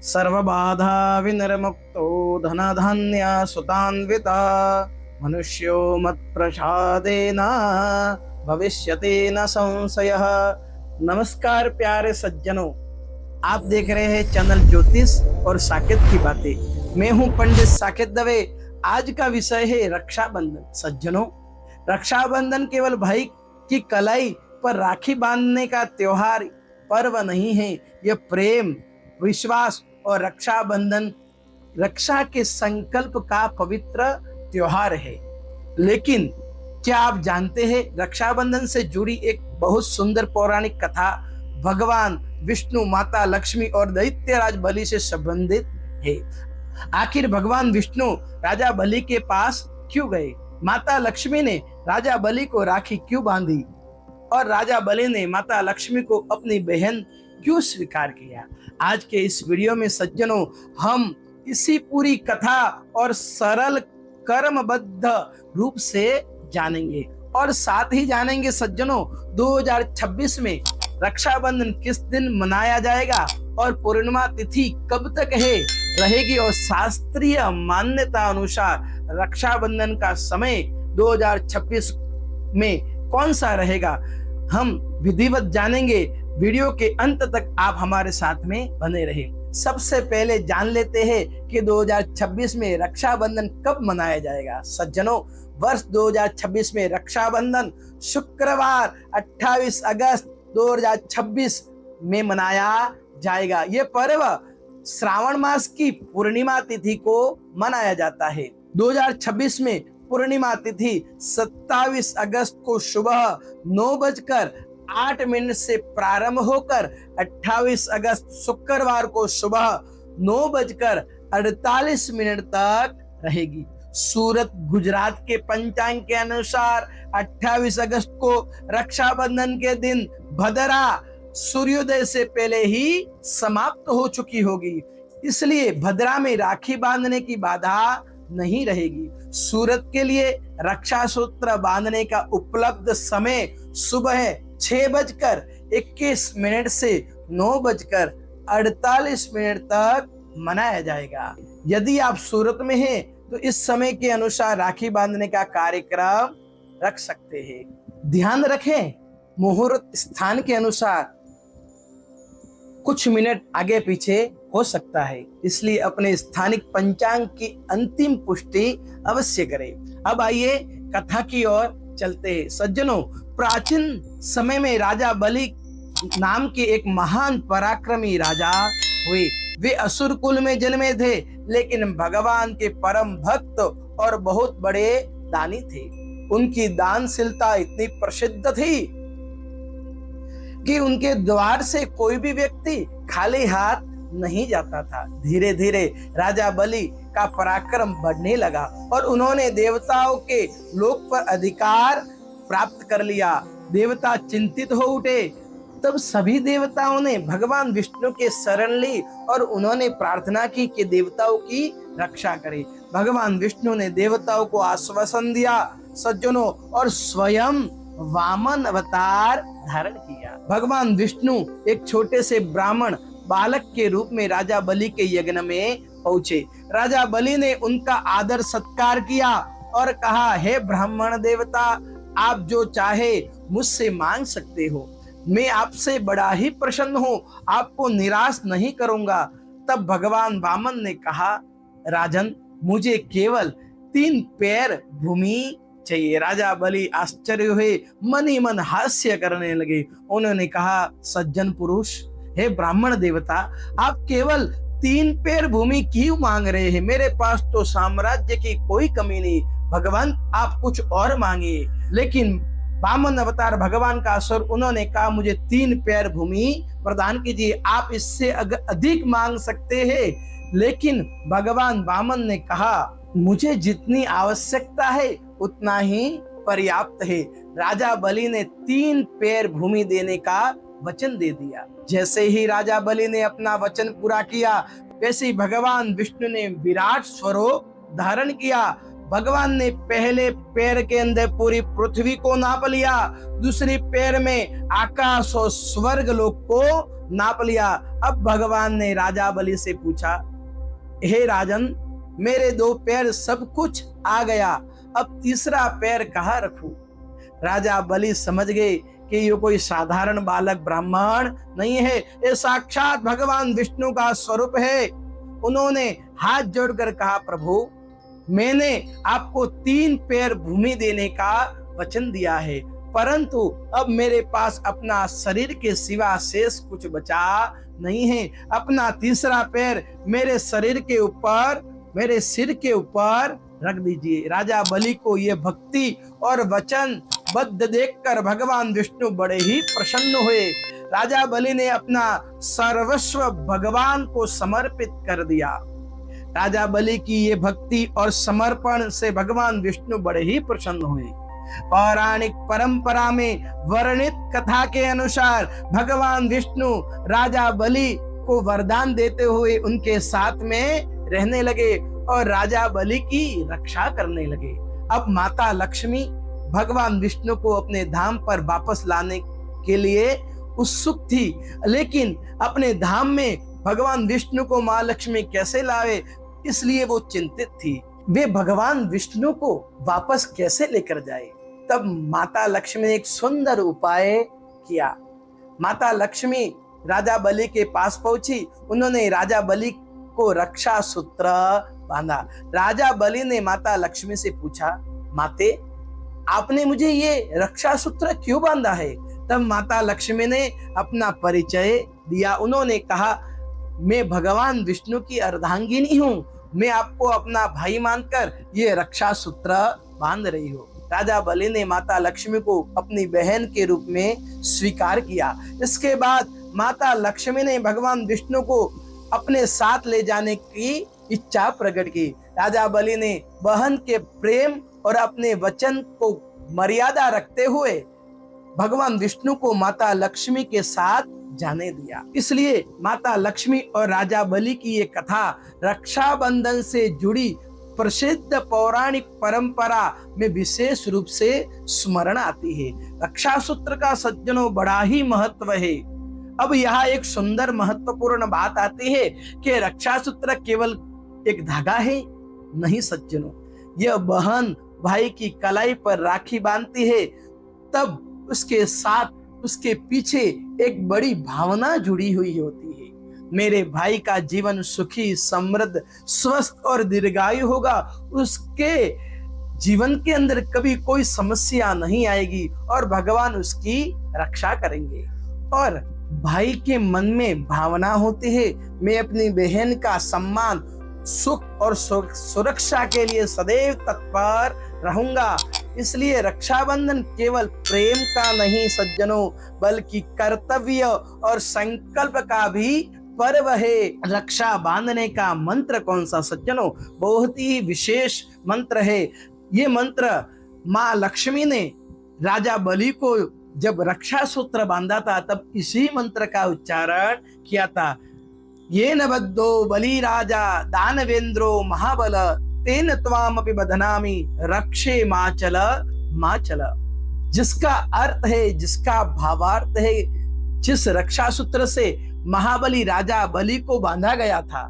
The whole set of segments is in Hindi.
सर्वबाधा विनिर्मुक्तो धनधान्य सुतान्विता मनुष्यो मत्प्रसादेन भविष्यति न संशयः। नमस्कार प्यारे सज्जनों, आप देख रहे हैं चैनल ज्योतिष और साकेत की बातें। मैं हूं पंडित साकेत दवे। आज का विषय है रक्षाबंधन। सज्जनों, रक्षाबंधन केवल भाई की कलाई पर राखी बांधने का त्योहार पर्व नहीं है। यह प्रेम, विश्वास और रक्षाबंधन रक्षा के संकल्प का पवित्र त्योहार है। लेकिन क्या आप जानते हैं, रक्षाबंधन से जुड़ी एक बहुत सुंदर पौराणिक कथा भगवान विष्णु, माता लक्ष्मी और दैत्यराज बलि से संबंधित है। आखिर भगवान विष्णु राजा बलि के पास क्यों गए? माता लक्ष्मी ने राजा बलि को राखी क्यों बांधी और राजा बलि ने माता लक्ष्मी को अपनी बहन क्यों स्वीकार किया? आज के इस वीडियो में सज्जनों, हम इसी पूरी कथा और सरल कर्मबद्ध रूप से जानेंगे और साथ ही जानेंगे सज्जनों 2026 में रक्षाबंधन किस दिन मनाया जाएगा और पूर्णिमा तिथि कब तक रहेगी और शास्त्रीय मान्यता अनुसार रक्षाबंधन का समय 2026 में कौन सा रहेगा, हम विधिवत जानेंगे। वीडियो के अंत तक आप हमारे साथ में बने रहे। सबसे पहले जान लेते हैं कि 2026 में रक्षाबंधन कब मनाया जाएगा। सज्जनों, वर्ष 2026 में रक्षाबंधन शुक्रवार 28 अगस्त 2026 में मनाया जाएगा। यह पर्व श्रावण मास की पूर्णिमा तिथि को मनाया जाता है। 2026 में पूर्णिमा तिथि 27 अगस्त को सुबह 9:08 से प्रारंभ होकर 28 अगस्त शुक्रवार को सुबह 9:48 तक रहेगी। सूरत गुजरात के पंचांग के अनुसार 28 अगस्त को रक्षाबंधन के दिन भदरा सूर्योदय से पहले ही समाप्त हो चुकी होगी, इसलिए भद्रा में राखी बांधने की बाधा नहीं रहेगी। सूरत के लिए रक्षा सूत्र बांधने का उपलब्ध समय सुबह 6:21 से 9:48 तक मनाया जाएगा। यदि आप सूरत में हैं तो इस समय के अनुसार राखी बांधने का कार्यक्रम रख सकते हैं। ध्यान रखें, मुहूर्त स्थान के अनुसार कुछ मिनट आगे पीछे हो सकता है, इसलिए अपने स्थानिक पंचांग की अंतिम पुष्टि अवश्य करें। अब आइए कथा की ओर चलते हैं। सज्जनों, प्राचीन समय में राजा बलि नाम के एक महान पराक्रमी राजा हुए। वे असुर कुल में जन्मे थे, लेकिन भगवान के परम भक्त और बहुत बड़े दानी थे। उनकी दानशीलता इतनी प्रसिद्ध थी कि उनके द्वार से कोई भी व्यक्ति खाली हाथ नहीं जाता था। धीरे धीरे राजा बलि का पराक्रम बढ़ने लगा और उन्होंने देवताओं के लोक पर अधिकार प्राप्त कर लिया। देवता चिंतित हो उठे। तब सभी देवताओं ने भगवान विष्णु के शरण ली और उन्होंने प्रार्थना की कि देवताओं की रक्षा करें। भगवान विष्णु ने देवताओं को आश्वासन दिया सज्जनों और स्वयं वामन अवतार धारण किया। भगवान विष्णु एक छोटे से ब्राह्मण बालक के रूप में राजा बलि के यज्ञ में पहुंचे। राजा बलि ने उनका आदर सत्कार किया और कहा, हे ब्राह्मण देवता, आप जो चाहे मुझसे मांग सकते हो। मैं आपसे बड़ा ही प्रसन्न हूँ, आपको निराश नहीं करूंगा। तब भगवान वामन ने कहा, राजन, मुझे केवल 3 पैर भूमि चाहिए। राजा बलि आश्चर्य हुए, मन ही मन हास्य करने लगे। उन्होंने कहा, सज्जन पुरुष, हे ब्राह्मण देवता, आप केवल 3 पैर भूमि क्यों मांग रहे हैं? मेरे पास तो साम्राज्य की कोई कमी नहीं। भगवान, आप कुछ और मांगिए। लेकिन वामन अवतार भगवान का असुर, उन्होंने कहा, मुझे 3 पैर भूमि प्रदान कीजिए। आप इससे अधिक मांग सकते हैं। लेकिन भगवान वामन ने कहा, मुझे जितनी आवश्यकता है उतना ही पर्याप्त है। राजा बलि ने 3 पैर भूमि देने का वचन दे दिया। जैसे ही राजा बलि ने अपना वचन पूरा किया, वैसे ही भगवान विष्णु ने विराट स्वरूप धारण किया। भगवान ने पहले पैर के अंदर पूरी पृथ्वी को नाप लिया, दूसरी पैर में आकाश और स्वर्ग लोक को नाप लिया। अब भगवान ने राजा बलि से पूछा, हे राजन, मेरे 2 पैर सब कुछ आ गया, अब तीसरा पैर कहाँ रखूं? राजा बलि समझ गए कि ये कोई साधारण बालक ब्राह्मण नहीं है, ये साक्षात भगवान विष्णु का स्वरूप है। उन्होंने हाथ जोड़कर कहा, प्रभु, मैंने आपको 3 पैर भूमि देने का वचन दिया है, परंतु अब मेरे पास अपना शरीर के सिवा शेष कुछ बचा नहीं है। अपना तीसरा पैर मेरे शरीर के ऊपर, मेरे सिर के ऊपर रख दीजिए। राजा बलि को यह भक्ति और वचन बद्ध देखकर भगवान विष्णु बड़े ही प्रसन्न हुए। राजा बलि ने अपना सर्वस्व भगवान को समर्पित कर दिया। राजा बलि की ये भक्ति और समर्पण से भगवान विष्णु बड़े ही प्रसन्न हुए। पौराणिक परंपरा में वर्णित कथा के अनुसार भगवान विष्णु राजा बलि को वरदान देते हुए उनके साथ में रहने लगे और राजा बलि की रक्षा करने लगे। अब माता लक्ष्मी भगवान विष्णु को अपने धाम पर वापस लाने के लिए उत्सुक थी, लेकिन अपने धाम में भगवान विष्णु को मां लक्ष्मी कैसे लावे, इसलिए वो चिंतित थी। वे भगवान विष्णु को वापस कैसे लेकर जाए? तब माता लक्ष्मी ने एक सुंदर उपाय किया। माता लक्ष्मी राजा बलि के पास पहुंची। उन्होंने राजा बलि को रक्षा सूत्र बांधा। राजा बलि ने माता लक्ष्मी से पूछा, माते, आपने मुझे ये रक्षा सूत्र क्यों बांधा है? तब माता लक्ष्मी ने अपना परिचय दिया। उन्होंने कहा, मैं भगवान विष्णु की अर्धांगिनी हूँ, मैं आपको अपना भाई मानकर ये रक्षा सूत्र बांध रही हूँ। राजा बलि ने माता लक्ष्मी को अपनी बहन के रूप में स्वीकार किया। इसके बाद माता लक्ष्मी ने भगवान विष्णु को अपने साथ ले जाने की इच्छा प्रकट की। राजा बलि ने बहन के प्रेम और अपने वचन को मर्यादा रखते हुए भगवान विष्णु को माता लक्ष्मी के साथ जाने दिया। इसलिए माता लक्ष्मी और राजा बलि की ये कथा रक्षाबंधन से जुड़ी प्रसिद्ध पौराणिक परंपरा में विशेष रूप से स्मरण आती है। रक्षा सूत्र का सज्जनों बड़ा ही महत्व है। अब यहाँ एक सुंदर महत्वपूर्ण बात आती है कि रक्षा सूत्र केवल एक धागा है? नहीं सज्जनों, यह बहन भाई की कलाई पर राखी बांधती है, तब उसके साथ उसके पीछे एक बड़ी भावना जुड़ी हुई होती है। मेरे भाई का जीवन सुखी, समृद्ध, स्वस्थ और दीर्घायु होगा, उसके जीवन के अंदर कभी कोई समस्या नहीं आएगी और भगवान उसकी रक्षा करेंगे। और भाई के मन में भावना होती है, मैं अपनी बहन का सम्मान, सुख और सुरक्षा के लिए सदैव तत्पर रहूंगा। इसलिए रक्षाबंधन केवल प्रेम का नहीं सज्जनों, बल्कि कर्तव्य और संकल्प का भी पर्व है। रक्षा बांधने का मंत्र कौन सा सज्जनों? बहुत ही विशेष मंत्र है। ये मंत्र माँ लक्ष्मी ने राजा बलि को जब रक्षा सूत्र बांधा था तब इसी मंत्र का उच्चारण किया था। ये न बद्धो बलि राजा दानवेंद्रो महाबल तेन त्वामपि बधनामि रक्षे माचल माचल। जिसका अर्थ है, जिसका भावार्थ है, जिस रक्षा सूत्र से महाबली राजा बलि को बांधा गया था,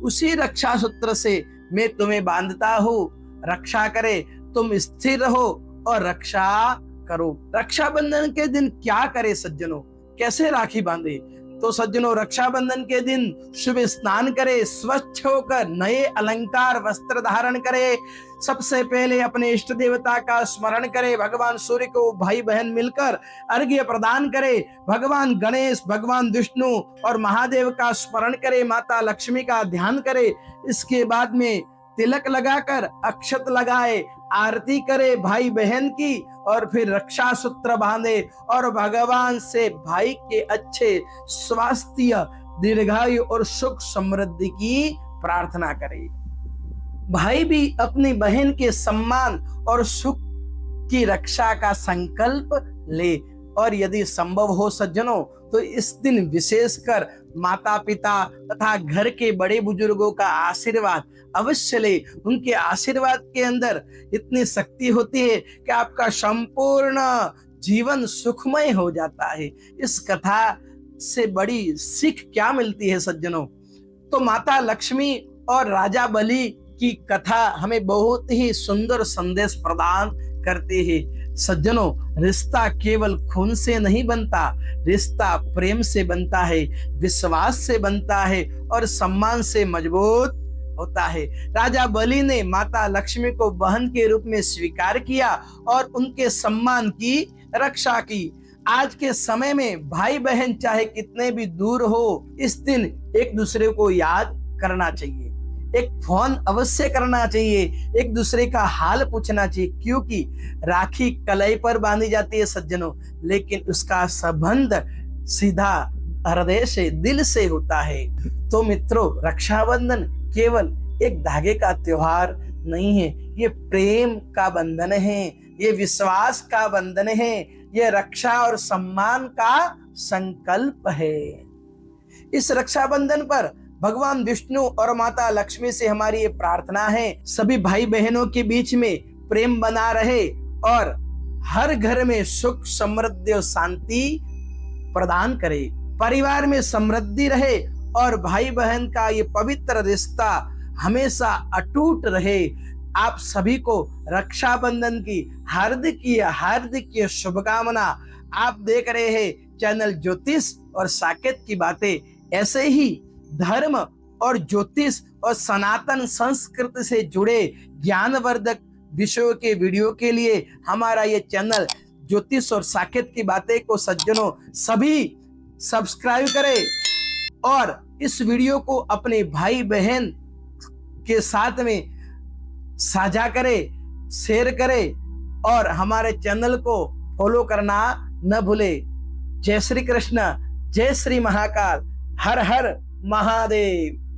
उसी रक्षा सूत्र से मैं तुम्हें बांधता हूँ। रक्षा करे, तुम स्थिर रहो और रक्षा करो। रक्षाबंधन के दिन क्या करे सज्जनों? कैसे राखी बांधे? तो सज्जनों, रक्षाबंधन के दिन सुबह स्नान करे, स्वच्छ होकर नए अलंकार वस्त्र धारण करे। सबसे पहले अपने इष्ट देवता का स्मरण करे, भगवान सूर्य को भाई बहन मिलकर अर्घ्य प्रदान करे, भगवान गणेश, भगवान विष्णु और महादेव का स्मरण करे, माता लक्ष्मी का ध्यान करे। इसके बाद में तिलक लगाकर अक्षत लगाए, आरती करे भाई बहन की और फिर रक्षा सूत्र बांधे और भगवान से भाई के अच्छे स्वास्थ्य, दीर्घायु और सुख समृद्धि की प्रार्थना करे। भाई भी अपनी बहन के सम्मान और सुख की रक्षा का संकल्प ले और यदि संभव हो सज्जनों तो इस दिन विशेषकर माता पिता तथा घर के बड़े बुजुर्गों का आशीर्वाद अवश्य ले। उनके आशीर्वाद के अंदर इतनी शक्ति होती है कि आपका संपूर्ण जीवन सुखमय हो जाता है। इस कथा से बड़ी सीख क्या मिलती है सज्जनों? तो माता लक्ष्मी और राजा बलि की कथा हमें बहुत ही सुंदर संदेश प्रदान करती है। सज्जनों, रिश्ता केवल खून से नहीं बनता, रिश्ता प्रेम से बनता है, विश्वास से बनता है और सम्मान से मजबूत होता है। राजा बलि ने माता लक्ष्मी को बहन के रूप में स्वीकार किया और उनके सम्मान की रक्षा की। आज के समय में भाई बहन चाहे कितने भी दूर हो, इस दिन एक दूसरे को याद करना चाहिए, एक फोन अवश्य करना चाहिए, एक दूसरे का हाल पूछना चाहिए, क्योंकि राखी कलाई पर बांधी जाती है सज्जनों, लेकिन उसका संबंध सीधा हृदय से, दिल से होता है। तो मित्रों, रक्षाबंधन केवल एक धागे का त्योहार नहीं है, ये प्रेम का बंधन है, ये विश्वास का बंधन है, ये रक्षा और सम्मान का संकल्प है। इस रक्षाबंधन पर भगवान विष्णु और माता लक्ष्मी से हमारी ये प्रार्थना है, सभी भाई बहनों के बीच में प्रेम बना रहे और हर घर में सुख समृद्धि और शांति प्रदान करे, परिवार में समृद्धि रहे और भाई बहन का ये पवित्र रिश्ता हमेशा अटूट रहे। आप सभी को रक्षाबंधन की हार्दिक शुभकामना। आप देख रहे हैं चैनल ज्योतिष और साकेत की बातें। ऐसे ही धर्म और ज्योतिष और सनातन संस्कृति से जुड़े ज्ञानवर्धक विषयों के वीडियो के लिए हमारा ये चैनल ज्योतिष और साकेत की बातें को सज्जनों सभी सब्सक्राइब करें और इस वीडियो को अपने भाई बहन के साथ में साझा करें, शेयर करें और हमारे चैनल को फॉलो करना न भूले। जय श्री कृष्ण, जय श्री महाकाल, हर हर महादेव।